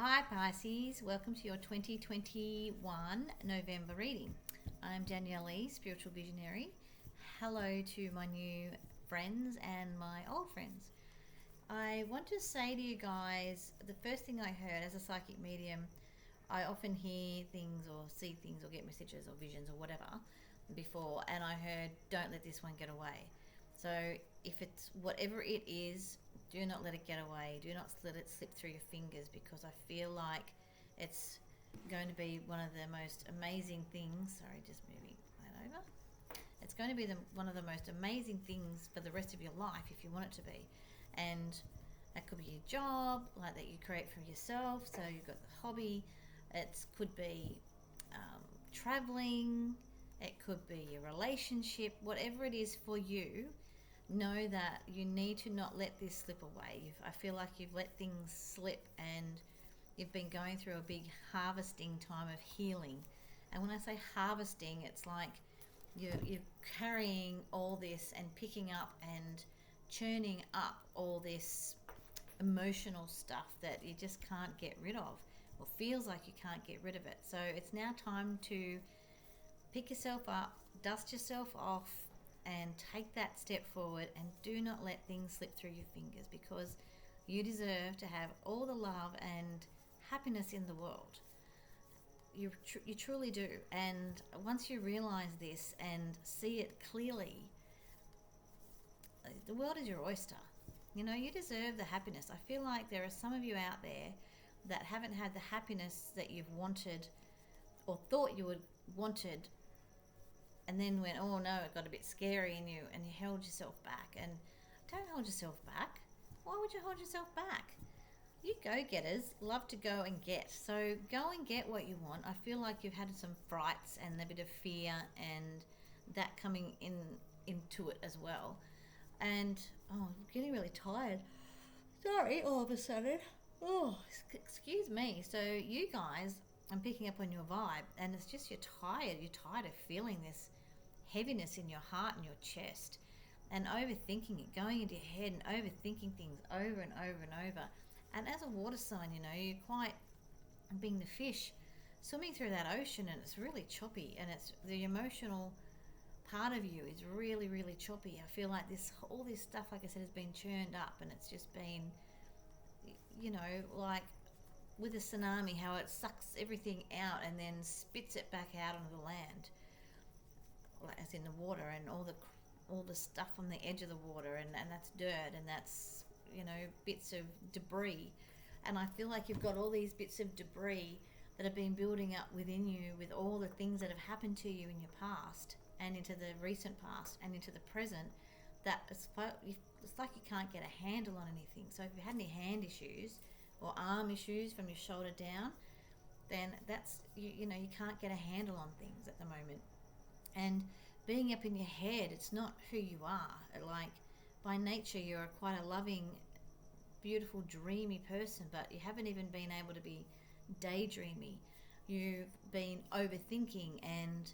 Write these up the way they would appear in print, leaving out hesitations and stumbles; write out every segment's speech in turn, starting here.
Hi Pisces, welcome to your 2021 November reading. I'm Danielle Lee Spiritual Visionary. Hello to my new friends and my old friends. I want to say to you guys, the first thing I heard as a psychic medium, I often hear things or see things or get messages or visions or whatever before, and I heard, don't let this one get away. So if it's whatever it is, do not let it get away. Do not let it slip through your fingers, because I feel like it's going to be one of the most amazing things. Sorry, just moving that over. It's going to be one of the most amazing things for the rest of your life if you want it to be. And that could be your job, like that you create for yourself. So you've got the hobby. It could be traveling. It could be your relationship. Whatever it is for you, know that you need to not let this slip away. I feel like you've let things slip, and you've been going through a big harvesting time of healing. And when I say harvesting, it's like you're carrying all this and picking up and churning up all this emotional stuff that you just can't get rid of, or feels like you can't get rid of it. So it's now time to pick yourself up, dust yourself off, and take that step forward, and do not let things slip through your fingers, because you deserve to have all the love and happiness in the world. You truly do. And once you realize this and see it clearly, the world is your oyster. You know, you deserve the happiness. I feel like there are some of you out there that haven't had the happiness that you've wanted or thought you would wanted, and then went, oh no, it got a bit scary, and you held yourself back. And don't hold yourself back. Why would you hold yourself back? You go-getters love to go and get. So go and get what you want. I feel like you've had some frights and a bit of fear and that coming into it as well. And I'm getting really tired. Sorry, all of a sudden. Oh, excuse me. So you guys, I'm picking up on your vibe, and it's just you're tired. You're tired of feeling this heaviness in your heart and your chest, and overthinking it, going into your head and overthinking things over and over and over. And as a water sign, you know, you're quite being the fish swimming through that ocean, and it's really choppy, and it's the emotional part of you is really, really choppy. I feel like all this stuff, like I said, has been churned up, and it's just been, you know, like with a tsunami, how it sucks everything out and then spits it back out onto the land, as in the water, and all the stuff on the edge of the water, and that's dirt, and that's, you know, bits of debris. And I feel like you've got all these bits of debris that have been building up within you, with all the things that have happened to you in your past and into the recent past and into the present, that it's like you can't get a handle on anything. So if you had any hand issues or arm issues from your shoulder down, then that's, you know, you can't get a handle on things at the moment. And being up in your head, it's not who you are. Like, by nature, you're quite a loving, beautiful, dreamy person, but you haven't even been able to be daydreamy. You've been overthinking and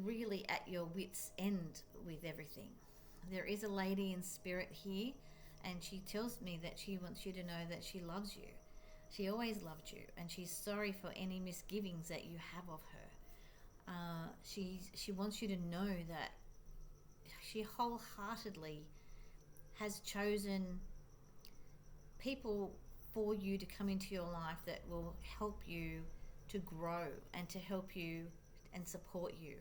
really at your wits' end with everything. There is a lady in spirit here, and she tells me that she wants you to know that she loves you. She always loved you, and she's sorry for any misgivings that you have of her. She wants you to know that she wholeheartedly has chosen people for you to come into your life that will help you to grow and to help you and support you.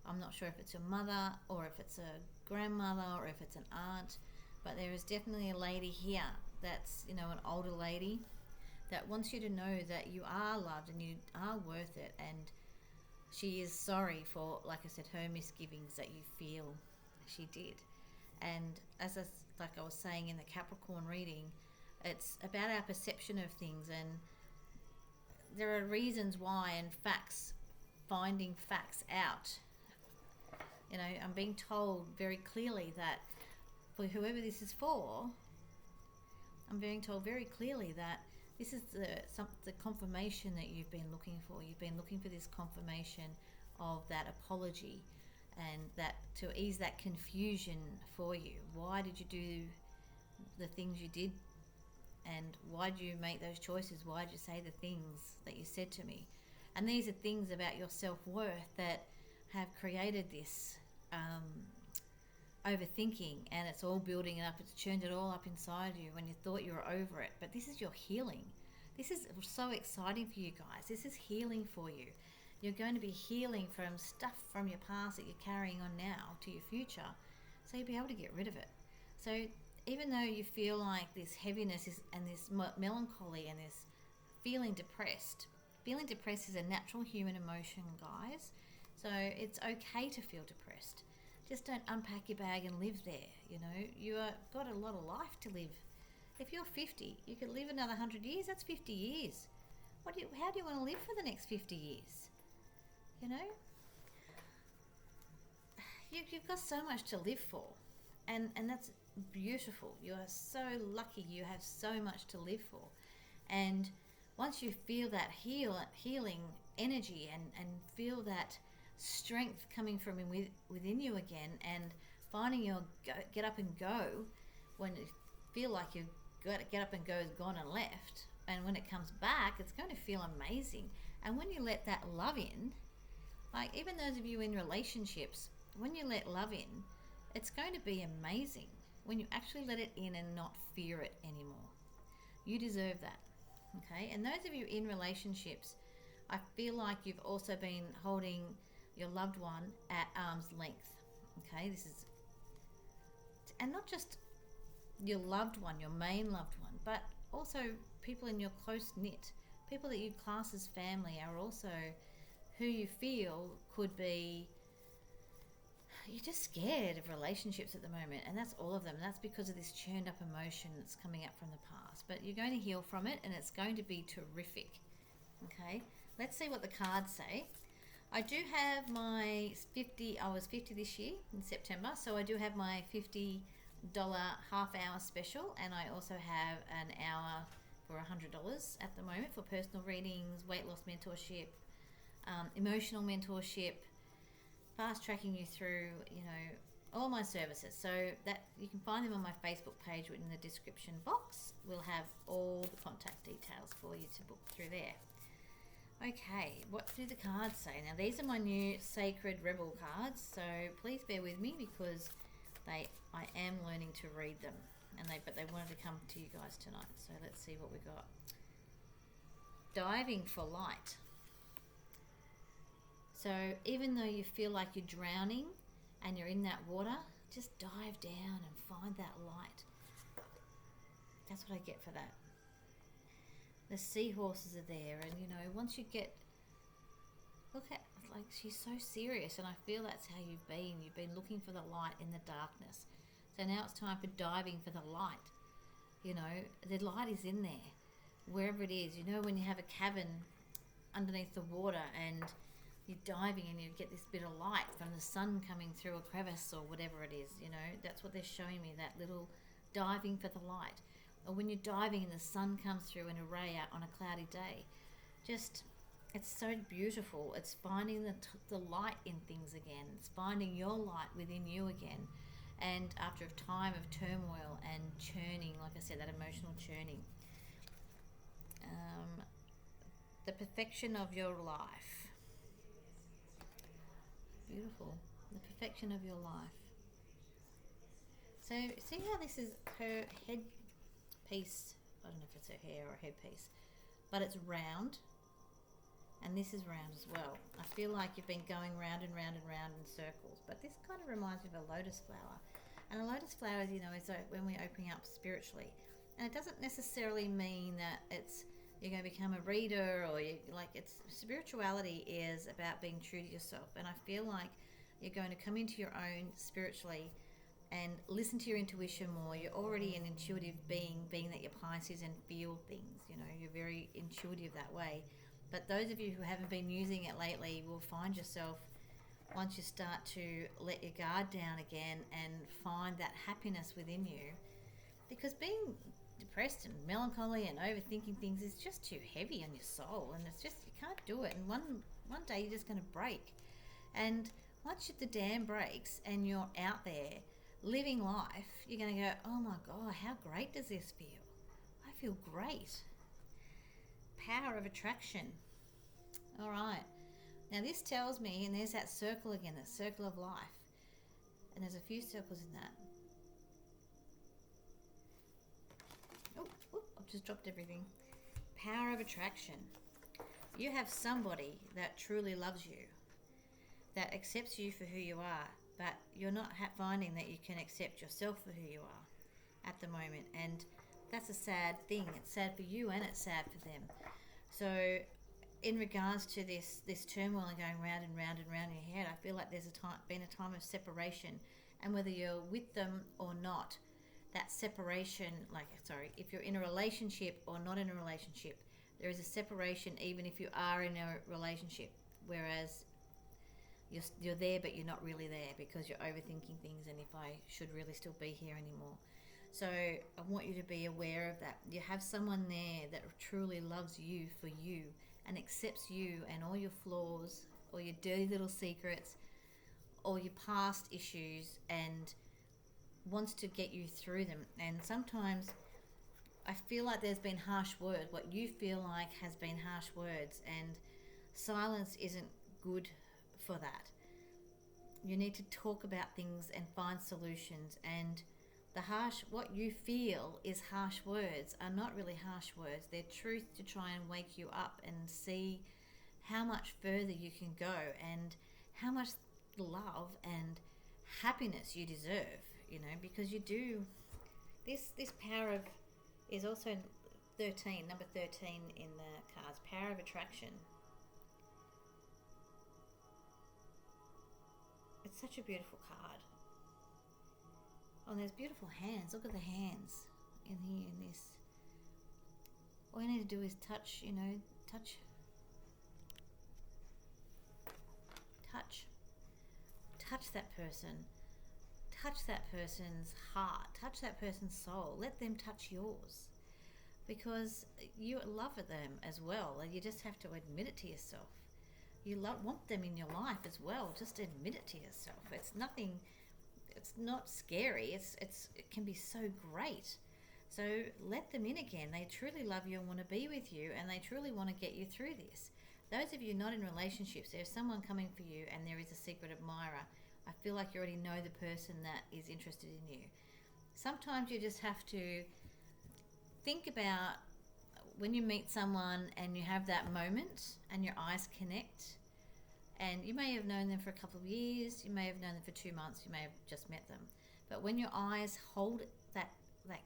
I'm not sure if it's a mother or if it's a grandmother or if it's an aunt, but there is definitely a lady here that's, you know, an older lady that wants you to know that you are loved and you are worth it. And she is sorry for, like I said, her misgivings that you feel she did. And like I was saying in the Capricorn reading, it's about our perception of things, and there are reasons why, and facts, finding facts out. You know, I'm being told very clearly that for whoever this is for, I'm being told very clearly that this is the confirmation that you've been looking for. You've been looking for this confirmation of that apology, and that to ease that confusion for you. Why did you do the things you did? and why do you make those choices? Why did you say the things that you said to me? And these are things about your self-worth that have created this overthinking, and it's all building it up. It's churned it all up inside you when you thought you were over it. But this is your healing. This is so exciting for you guys. This is healing for you. You're going to be healing from stuff from your past that you're carrying on now to your future, so you'll be able to get rid of it. So even though you feel like this heaviness and this melancholy and this feeling depressed is a natural human emotion, guys. So it's okay to feel depressed. Just don't unpack your bag and live there. You know, you've got a lot of life to live. If you're 50, you could live another 100 years. That's 50 years. How do you want to live for the next 50 years? You know, you've got so much to live for, and that's beautiful. You are so lucky. You have so much to live for, and once you feel that healing energy and feel that strength coming from within you again, and finding your get up and go when you feel like your get up and go has gone and left, and when it comes back, it's going to feel amazing. And when you let that love in, like even those of you in relationships, when you let love in, it's going to be amazing when you actually let it in and not fear it anymore. You deserve that. Okay, and those of you in relationships, I feel like you've also been holding your loved one at arm's length. Okay, this is, and not just your loved one, your main loved one, but also people in your close knit, people that you class as family are also who you feel could be, you're just scared of relationships at the moment, and that's all of them. That's because of this churned up emotion that's coming up from the past. But you're going to heal from it, and it's going to be terrific. Okay, let's see what the cards say. I do have my 50, I was 50 this year in September, so I do have my $50 half-hour special, and I also have an hour for $100 at the moment for personal readings, weight loss mentorship, emotional mentorship, fast tracking you through, you know, all my services. So that you can find them on my Facebook page in the description box. We'll have all the contact details for you to book through there. Okay, what do the cards say? Now these are my new Sacred Rebel cards, so please bear with me because I am learning to read them, and but they wanted to come to you guys tonight. So let's see what we got. Diving for light. So even though you feel like you're drowning and you're in that water, just dive down and find that light. That's what I get for that. The seahorses are there, and you know, once you get, look at, like, she's so serious, and I feel that's how you've been looking for the light in the darkness. So now it's time for diving for the light. You know, the light is in there, wherever it is. You know, when you have a cabin underneath the water and you're diving and you get this bit of light from the sun coming through a crevice or whatever it is, you know, that's what they're showing me, that little diving for the light. Or when you're diving and the sun comes through in a ray out on a cloudy day, just, it's so beautiful. It's finding the light in things again. It's finding your light within you again. And after a time of turmoil and churning, like I said, that emotional churning. The perfection of your life. Beautiful. The perfection of your life. So see how this is her head piece. I don't know if it's her hair or a headpiece, but it's round, and this is round as well. I feel like you've been going round and round and round in circles, but this kind of reminds me of a lotus flower. And a lotus flower, you know, is when we're opening up spiritually, and it doesn't necessarily mean that you're going to become a reader, or spirituality is about being true to yourself. And I feel like you're going to come into your own spiritually and listen to your intuition more. You're already an intuitive being that you're Pisces and feel things. You know, you're very intuitive that way. But those of you who haven't been using it lately will find yourself, once you start to let your guard down again and find that happiness within you, because being depressed and melancholy and overthinking things is just too heavy on your soul, and it's just, you can't do it, and one day you're just going to break. And once the dam breaks and you're out there living life, you're going to go, oh my God, how great does this feel? I feel great. Power of attraction. All right. Now this tells me, and there's that circle again, that circle of life. And there's a few circles in that. Oh, I've just dropped everything. Power of attraction. You have somebody that truly loves you, that accepts you for who you are, but you're not finding that you can accept yourself for who you are at the moment. And that's a sad thing. It's sad for you and it's sad for them. So in regards to this turmoil and going round and round and round in your head, I feel like there's been a time of separation, and whether you're with them or not, that separation, if you're in a relationship or not in a relationship, there is a separation even if you are in a relationship, whereas you're there but you're not really there because you're overthinking things, and if I should really still be here anymore. So I want you to be aware of that. You have someone there that truly loves you for you and accepts you and all your flaws, all your dirty little secrets, all your past issues, and wants to get you through them. And sometimes I feel like there's been harsh words. What you feel like has been harsh words, and silence isn't good for that. You need to talk about things and find solutions, and what you feel is harsh words are not really harsh words. They're truth to try and wake you up and see how much further you can go and how much love and happiness you deserve, because you do. This power of is also number 13 in the cards, power of attraction. It's such a beautiful card. Oh, and there's beautiful hands. Look at the hands in here in this. All you need to do is touch, touch that person. Touch that person's heart. Touch that person's soul. Let them touch yours. Because you love them as well. And you just have to admit it to yourself. You want them in your life as well. Just admit it to yourself. It's nothing. It's not scary. It can be so great. So let them in again. They truly love you and want to be with you, and they truly want to get you through this. Those of you not in relationships, there's someone coming for you and there is a secret admirer. I feel like you already know the person that is interested in you. Sometimes you just have to think about when you meet someone and you have that moment and your eyes connect, and you may have known them for a couple of years, you may have known them for 2 months, you may have just met them. But when your eyes hold that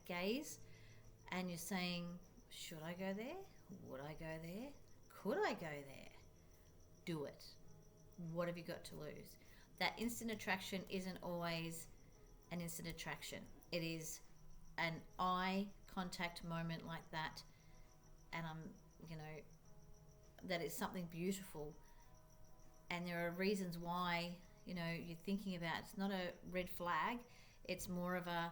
gaze and you're saying, should I go there? Would I go there? Could I go there? Do it. What have you got to lose? That instant attraction isn't always an instant attraction. It is an eye contact moment like that, and that is something beautiful. And there are reasons why, you're thinking about it's not a red flag. It's more of a,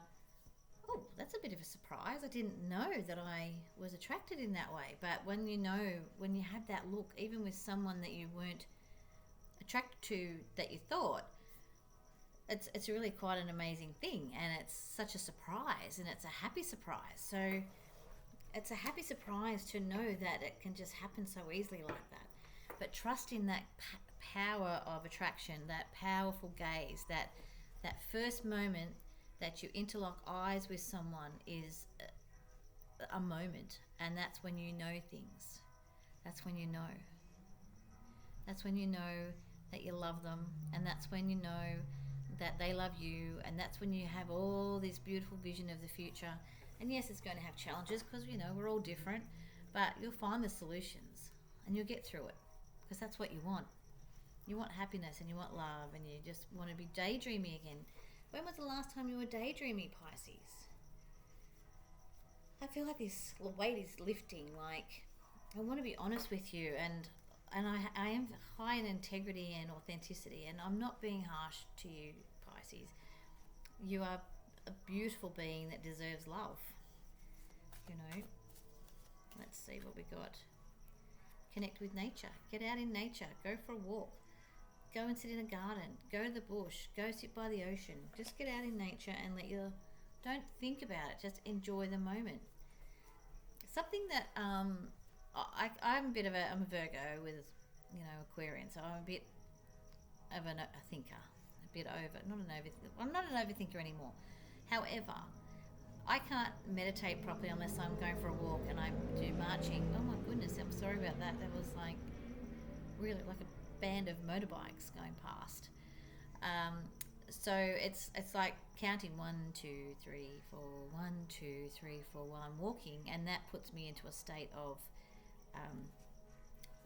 oh, that's a bit of a surprise. I didn't know that I was attracted in that way. But when you have that look, even with someone that you weren't attracted to that you thought, it's really quite an amazing thing, and it's such a surprise, and it's a happy surprise. So it's a happy surprise to know that it can just happen so easily like that. But trust in that power of attraction, that powerful gaze, that first moment that you interlock eyes with someone is a moment, and that's when you know things. That's when you know. That's when you know that you love them, and that's when you know that they love you, and that's when you have all this beautiful vision of the future. And yes, it's going to have challenges because we're all different, but you'll find the solutions and you'll get through it, because that's what you want. You want happiness and you want love, and you just want to be daydreaming again. When was the last time you were daydreaming, Pisces? I feel like this weight is lifting. Like, I want to be honest with you, and I am high in integrity and authenticity, and I'm not being harsh to you, Pisces. You are a beautiful being that deserves love. Let's see what we got. Connect with nature. Get out in nature. Go for a walk. Go and sit in a garden. Go to the bush. Go sit by the ocean. Just get out in nature and don't think about it. Just enjoy the moment. something that I'm I'm a Virgo with, Aquarian, so I'm a bit of a thinker, a bit over, not an overthinker. I'm not an overthinker anymore. However, I can't meditate properly unless I'm going for a walk and I do marching. Oh my goodness, I'm sorry about that. That was like really like a band of motorbikes going past. So it's like counting 1, 2, 3, 4, 1, 2, 3, 4 while I'm walking, and that puts me into a state of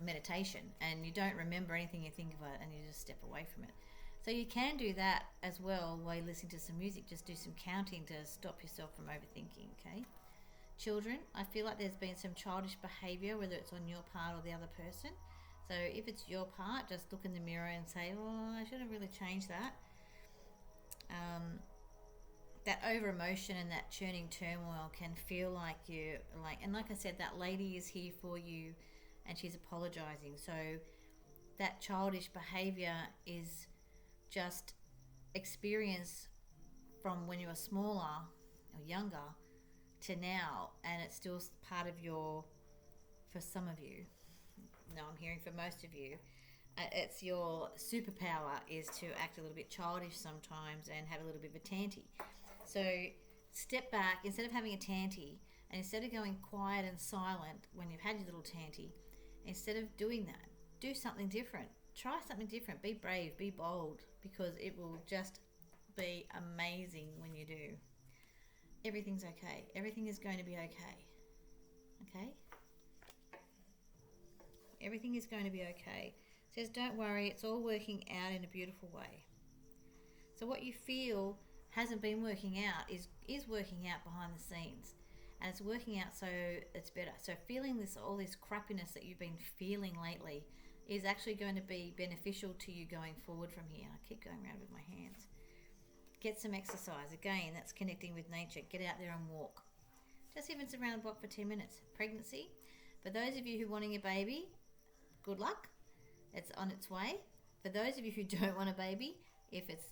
meditation, and you don't remember anything you think of it, and you just step away from it. So you can do that as well while you're listening to some music. Just do some counting to stop yourself from overthinking, okay? Children, I feel like there's been some childish behaviour, whether it's on your part or the other person. So if it's your part, just look in the mirror and say, oh, I should have really changed that. That over emotion and that churning turmoil can feel like and like I said, that lady is here for you and she's apologizing. So that childish behavior is just experience from when you were smaller or younger to now, and it's still part of for some of you, no, I'm hearing for most of you, it's your superpower is to act a little bit childish sometimes and have a little bit of a tanty. So step back, instead of having a tanty, and instead of going quiet and silent when you've had your little tanty, instead of doing that, do something different. Try something different. Be brave, be bold, because it will just be amazing when you do. Everything's okay. Everything is going to be okay. Okay? Everything is going to be okay. It says, don't worry, it's all working out in a beautiful way. So what you feel hasn't been working out is working out behind the scenes, and it's working out so it's better. So feeling all this crappiness that you've been feeling lately is actually going to be beneficial to you going forward from here. I keep going around with my hands. Get some exercise. Again, that's connecting with nature. Get out there and walk. Just even around the block for 10 minutes. Pregnancy. For those of you who are wanting a baby, good luck. It's on its way. For those of you who don't want a baby, if it's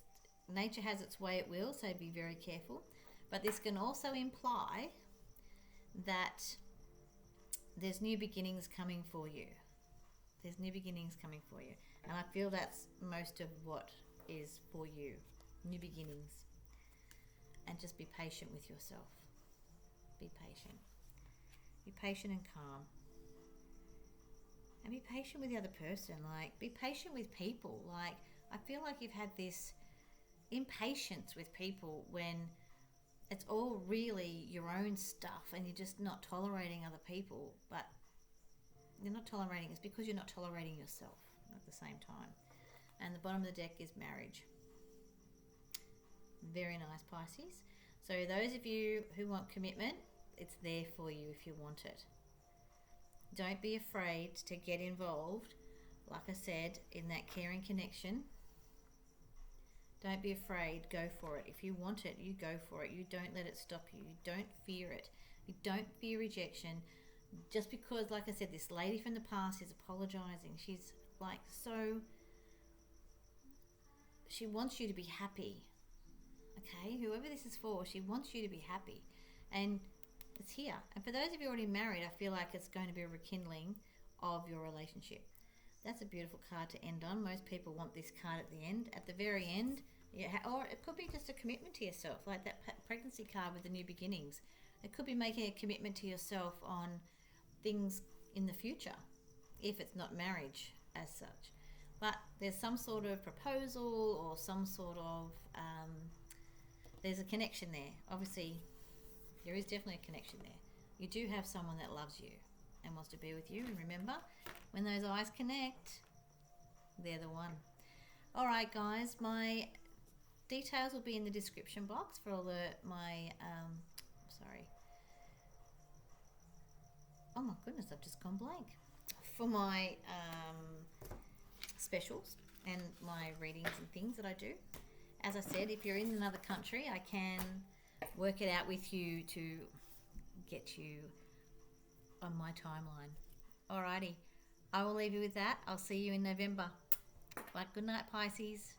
nature has its way, it will, so be very careful. But this can also imply that there's new beginnings coming for you. There's new beginnings coming for you. And I feel that's most of what is for you. New beginnings. And just be patient with yourself. Be patient. Be patient and calm. And be patient with the other person. Like, be patient with people. Like, I feel like you've had this impatience with people when it's all really your own stuff and you're just not tolerating other people, but you're not tolerating, it's because you're not tolerating yourself at the same time. And the bottom of the deck is marriage. Very nice, Pisces. So those of you who want commitment, it's there for you if you want it. Don't be afraid to get involved, like I said, in that caring connection. Don't be afraid, go for it. If you want it, you go for it. You don't let it stop you. You don't fear it. You don't fear rejection. Just because, like I said, this lady from the past is apologizing. She's like, she wants you to be happy. Okay? Whoever this is for, she wants you to be happy. And it's here. And for those of you already married, I feel like it's going to be a rekindling of your relationship. That's a beautiful card to end on. Most people want this card at the end. At the very end, or it could be just a commitment to yourself, like that pregnancy card with the new beginnings. It could be making a commitment to yourself on things in the future, if it's not marriage as such. But there's some sort of proposal or some sort of, there's a connection there. Obviously, there is definitely a connection there. You do have someone that loves you and wants to be with you. And remember, when those eyes connect, they're the one. All right, guys, my details will be in the description box for all oh my goodness, I've just gone blank. For my specials and my readings and things that I do. As I said, if you're in another country, I can work it out with you to get you on my timeline. Alrighty, I will leave you with that. I'll see you in November. But good night, Pisces.